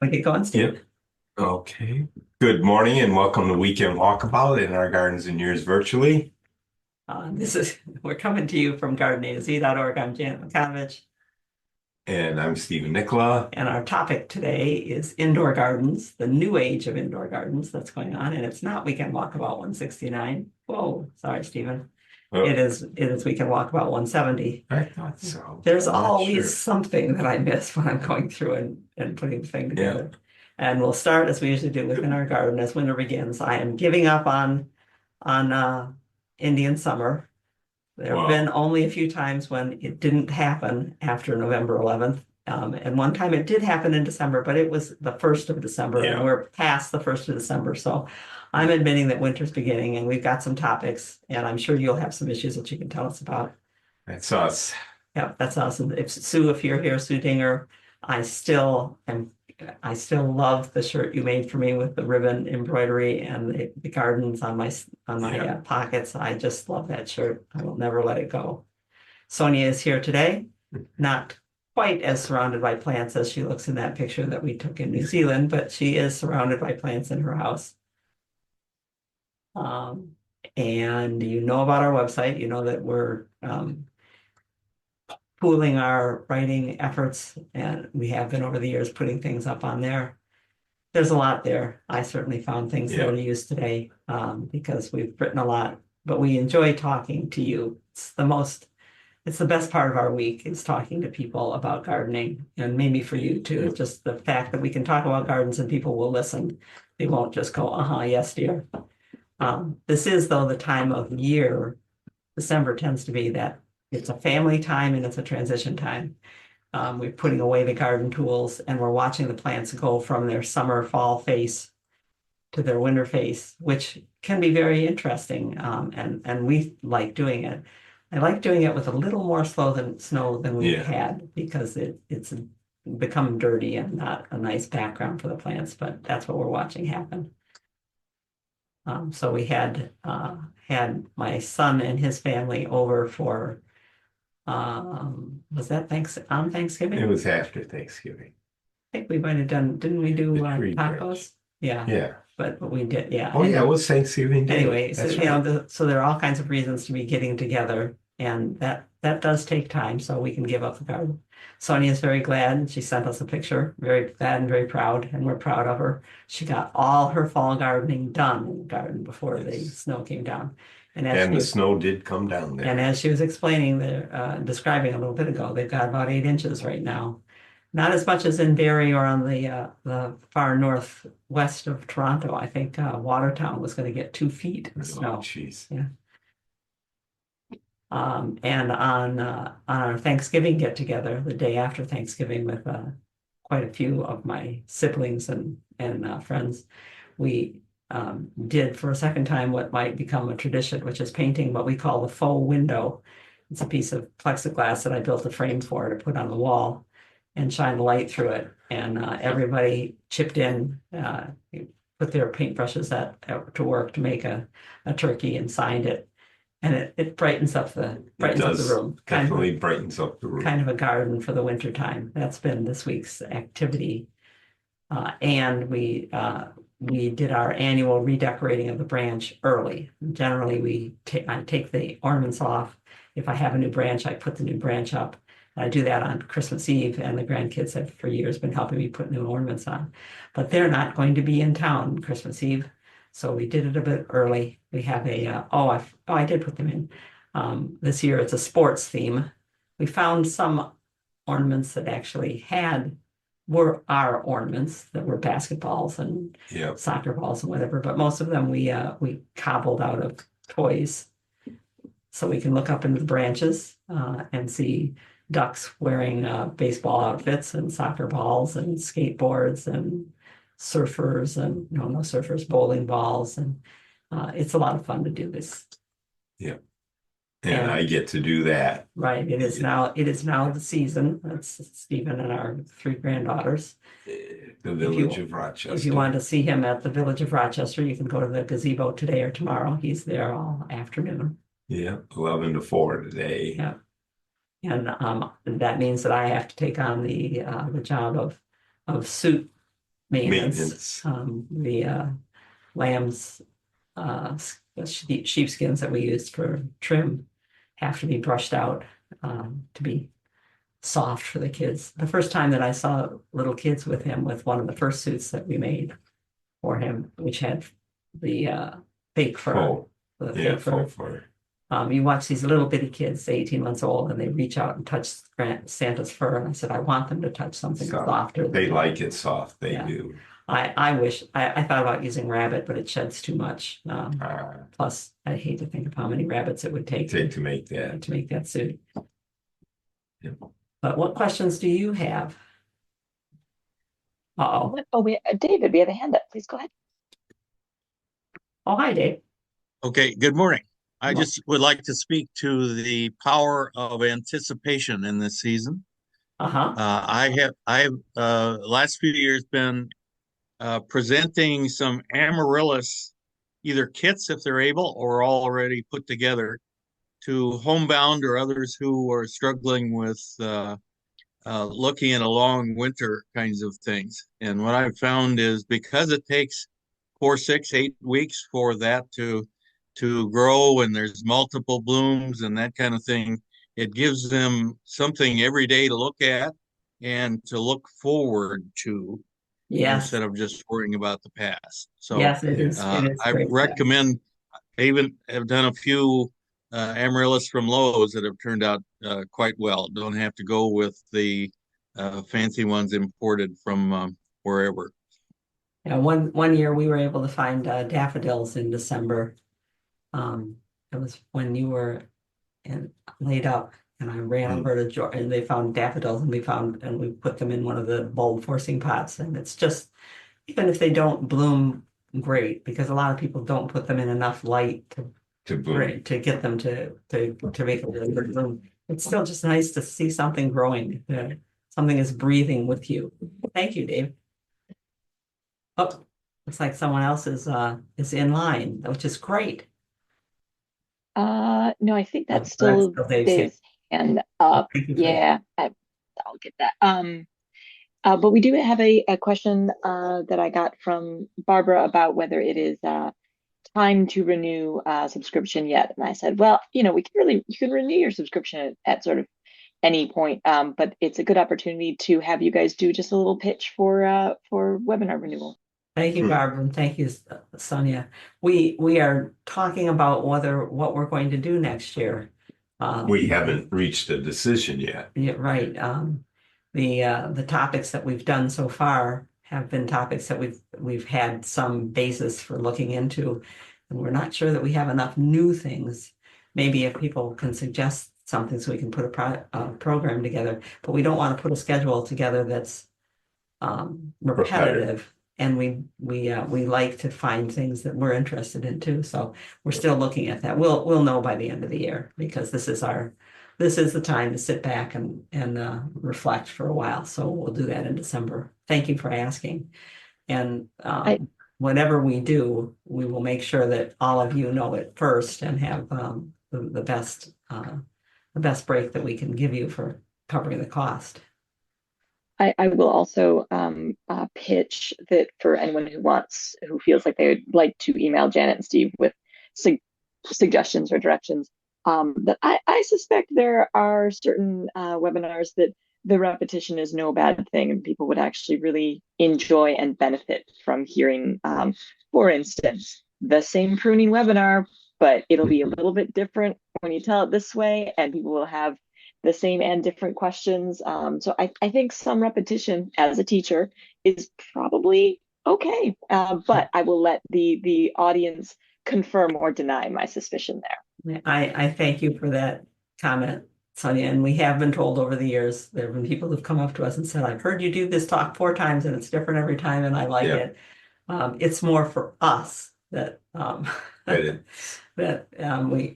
Want to get going, Steve? Yep. Okay. Good morning and welcome to Weekend Walkabout in our gardens and yours virtually. We're coming to you from gardenaz.org. I'm Janet McConvich, And I'm Stephen Nicola. and our topic today is indoor gardens, the new age of indoor gardens that's going on. And it's not Weekend Walkabout 169. Whoa, sorry, Stephen. Oh, It is Weekend Walkabout 170. I thought so. There's I'm not always sure. something that I miss when I'm going through and putting the thing Yeah. together. And we'll start as we usually do within our garden as winter begins. I am giving up on Indian summer. There have been Well, only a few times when it didn't happen after November 11th. And one time it did happen in December, but it was the 1st of December, and yeah, we're past the 1st of December. So I'm admitting that winter's beginning, and we've got some topics, and I'm sure you'll have some issues that you can tell us about. that's us. Yeah, that's awesome. If you're here, Sue Dinger, I still am. I still love the shirt you made for me with the ribbon embroidery and the gardens on my Yeah. pockets. I just love that shirt. I will never let it go. Sonia is here today, not quite as surrounded by plants as she looks in that picture that we took in New Zealand, but she is surrounded by plants in her house. Um, and you know about our website. You know that we're pooling our writing efforts, and we have been over the years putting things up on there. There's a lot there. I certainly found things that Yeah. are used today because we've written a lot, but we enjoy talking to you. It's the best part of our week is talking to people about gardening, and maybe for you too. Yeah. Just the fact that we can talk about gardens and people will listen. They won't just go, uh-huh, yes, dear. This is, though, the time of year. December tends to be that it's a family time and it's a transition time. We're putting away the garden tools and we're watching the plants go from their summer fall face to their winter face, which can be very interesting. And we like doing it. I like doing it with a little more snow than we've Yeah. had because it's become dirty and not a nice background for the plants, but that's what we're watching happen. So we had my son and his family over for was that on It Thanksgiving? was after Thanksgiving. I think we might have done, didn't we do The tree branch. tacos? Yeah, Yeah. but we did, yeah. Oh yeah, it was Thanksgiving Day. Anyway, so That's right. so there are all kinds of reasons to be getting together, and that does take time, so we can give up the garden. Sonia is very glad. She sent us a picture, very glad and very proud, and we're proud of her. She got all her fall gardening done in the garden before the Yes. snow came down. And as And she the was snow did come down and there. as she was explaining describing a little bit ago, they've got about 8 inches right now. Not as much as in Barrie or on the far northwest of Toronto. I think Watertown was going to get 2 feet of Oh, snow. jeez. Yeah. And on our Thanksgiving get together, the day after Thanksgiving, with quite a few of my siblings and friends, we did for a second time what might become a tradition, which is painting what we call the faux window. It's a piece of plexiglass that I built a frame for to put on the wall and shine the light through it. And everybody chipped in, put their paintbrushes to work to make a turkey and signed it. And it It brightens up the does room, definitely brightens up the kind room. of a garden for the winter time. That's been this week's activity. And we did our annual redecorating of the branch early. Generally, I take the ornaments off. If I have a new branch, I put the new branch up. I do that on Christmas Eve, and the grandkids have for years been helping me put new ornaments on. But they're not going to be in town Christmas Eve, so we did it a bit early. We have I did put them in. This year it's a sports theme. We found some ornaments that actually were our ornaments that were basketballs and Yeah. soccer balls and whatever, but most of them we cobbled out of toys. So we can look up into the branches and see ducks wearing baseball outfits and soccer balls and skateboards and surfers and no surfers, bowling balls. And it's a lot of fun to do this. Yeah. And I And get to do that. right, it is now the season. That's Stephen and our three granddaughters. The If village you of if you want Rochester. to see him at the Village of Rochester, you can go to the gazebo today or tomorrow. He's there all afternoon. Yeah, 11 to 4 today. Yeah. And that means that I have to take on the job of suit maintenance. Maintenance. The lambs, sheepskins that we use for trim have to be brushed out to be soft for the kids. The first time that I saw little kids with him, with one of the first suits that we made for him, which had the fake fur, Faux. the Yeah, fake fur. faux fur. You watch these little bitty kids, 18 months old, and they reach out and touch Santa's fur. And I said, I want them to touch something softer. They than like it soft. They Yeah. do. I wish I thought about using rabbit, but it sheds too much. Plus, I hate to think of how many rabbits it would take to make that. to make that suit. Yeah. But what questions do you have? Uh-oh. Oh, David, we have a hand up. Please go ahead. Oh, hi, Dave. Okay, good morning. I Well- just would like to speak to the power of anticipation in this season. Uh-huh. I have last few years been presenting some amaryllis, either kits if they're able or already put together, to homebound or others who are struggling with looking at a long winter kinds of things. And what I've found is, because it takes 4, 6, 8 weeks for that to grow, and there's multiple blooms and that kind of thing, it gives them something every day to look at and to look forward to, Yes. instead of just worrying about the past. So Yes, it is. It is I great. recommend. I even have done a few amaryllis from Lowe's that have turned out quite well. Don't have to go with the fancy ones imported from wherever. Yeah, one year we were able to find daffodils in December. It was when you were laid up, and I ran over to George, and they found daffodils, and we put them in one of the bulb forcing pots. And it's just, even if they don't bloom great, because a lot of people don't put them in enough light To bloom. to get them to make a really good bloom. It's still just nice to see something growing. Something is breathing with you. Thank you, Dave. Oh, looks like someone else is in line, which is great. No, I think that's Oh, still that's still Dave's Dave's hand up. Thank you for Yeah, I'll get that. But we do have a question that I got from Barbara about whether it is time to renew subscription yet. And I said, well, you can renew your subscription at sort of any point, but it's a good opportunity to have you guys do just a little pitch for webinar renewal. Thank you, Barbara, and thank you, Sonia. We are talking about what we're going to do next year. We haven't reached a decision yet. Yeah, right. The topics that we've done so far have been topics that we've had some basis for looking into, and we're not sure that we have enough new things. Maybe if people can suggest something, so we can put a program together, but we don't want to put a schedule together that's repetitive. And we like to find things that we're interested in too. So we're still looking at that. We'll know by the end of the year, because this is the time to sit back and reflect for a while. So we'll do that in December. Thank you for asking. And whatever we do, we will make sure that all of you know it first, and have the best break that we can give you for covering the cost. I will also pitch that for anyone who feels like they would like to email Janet and Steve with suggestions or directions, that I suspect there are certain webinars that the repetition is no bad thing, and people would actually really enjoy and benefit from hearing, for instance, the same pruning webinar, but it'll be a little bit different when you tell it this way, and people will have the same and different questions. So I think some repetition as a teacher is probably okay, but I will let the audience confirm or deny my suspicion there. I thank you for that comment, Sonia. And we have been told over the years, there have been people who've come up to us and said, I've heard you do this talk 4 times and it's different every time, and I like it. It's more for us that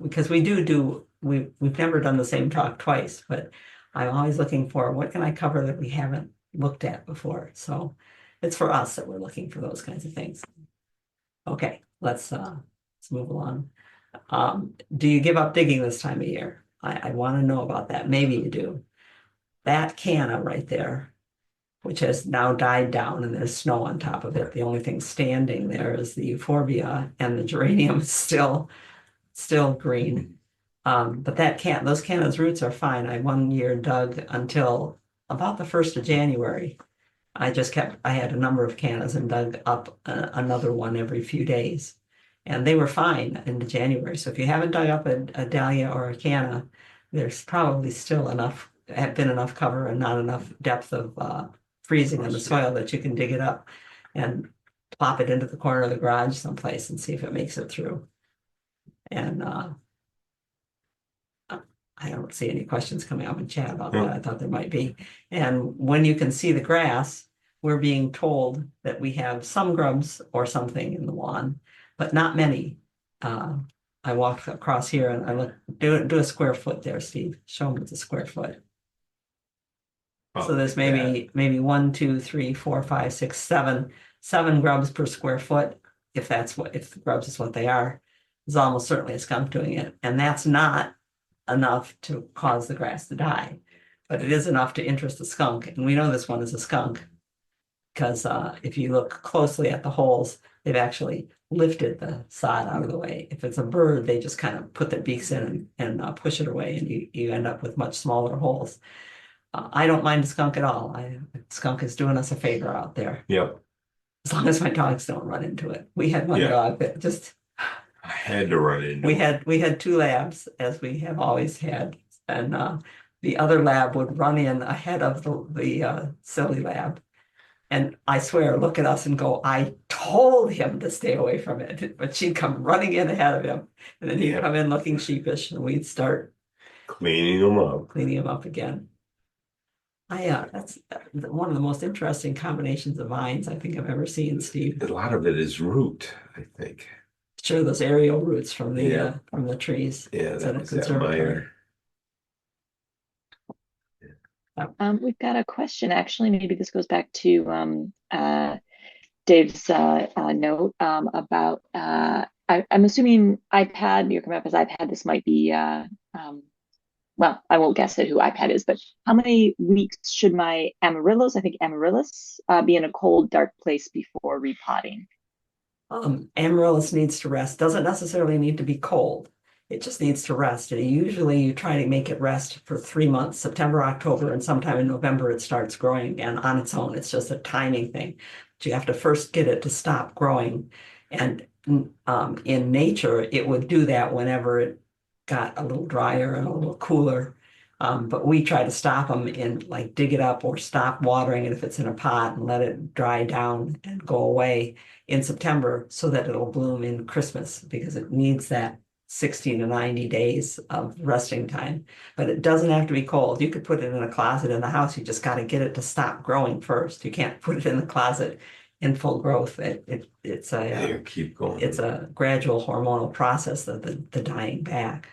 because we've never done the same talk twice, but I'm always looking for, what can I cover that we haven't looked at before? So it's for us that we're looking for those kinds of things. Okay, let's move along. Do you give up digging this time of year? I want to know about that. Maybe you do. That canna right there which has now died down and there's snow on top of it. The only thing standing there is the euphorbia, and the geranium is still green. But those canna's roots are fine. I one year dug until about the 1st of January. I had a number of cannas and dug up another one every few days. And they were fine into January. So if you haven't dug up a dahlia or a canna, there's probably still have been enough cover and not enough depth of freezing in the soil that you can dig it up and plop it into the corner of the garage someplace and see if it makes it through. And I don't see any questions coming up in chat about that. I thought there might be. And when you can see the grass, we're being told that we have some grubs or something in the lawn, but not many. I walked across here and I looked, do a square foot there, Steve. Show them it's a square foot. So there's maybe 1, 2, 3, 4, 5, 6, 7 grubs per square foot. If the grubs is what they are, there's almost certainly a skunk doing it. And that's not enough to cause the grass to die, but it is enough to interest the skunk. And we know this one is a skunk because if you look closely at the holes, they've actually lifted the sod out of the way. If it's a bird, they just kind of put their beaks in and push it away, and you end up with much smaller holes. I don't mind a skunk at all. Skunk is doing us a favor out there. Yep. As long as my dogs don't run into it. We had one dog that just I had to run into we had 2 labs, as we have always had, and the other lab would run in ahead of the silly lab, and I swear look at us and go, I told him to stay away from it, but she'd come running in ahead of him, and then he'd come in looking sheepish, and we'd start cleaning them up again. That's one of the most interesting combinations of vines I think I've ever seen, Steve. A lot of it is root, I think. Sure, those aerial roots from the trees. Yeah, that was that Meyer. We've got a question. Actually, maybe this goes back to Dave's note about. I'm assuming iPad. You're coming up as iPad. This might be. Well, I won't guess at who iPad is, but how many weeks should my amaryllis? I think amaryllis be in a cold, dark place before repotting. Amaryllis needs to rest. Doesn't necessarily need to be cold. It just needs to rest. And usually you try to make it rest for 3 months, September, October, and sometime in November it starts growing again on its own. It's just a timing thing. But you have to first get it to stop growing. And in nature, it would do that whenever it got a little drier and a little cooler. But we try to stop them and like dig it up or stop watering it if it's in a pot and let it dry down and go away in September so that it'll bloom in Christmas, because it needs that 60 to 90 days of resting time. But it doesn't have to be cold. You could put it in a closet in the house. You just got to get it to stop growing first. You can't put it in the closet in full growth. It's Keep going. It's a gradual hormonal process of the dying back.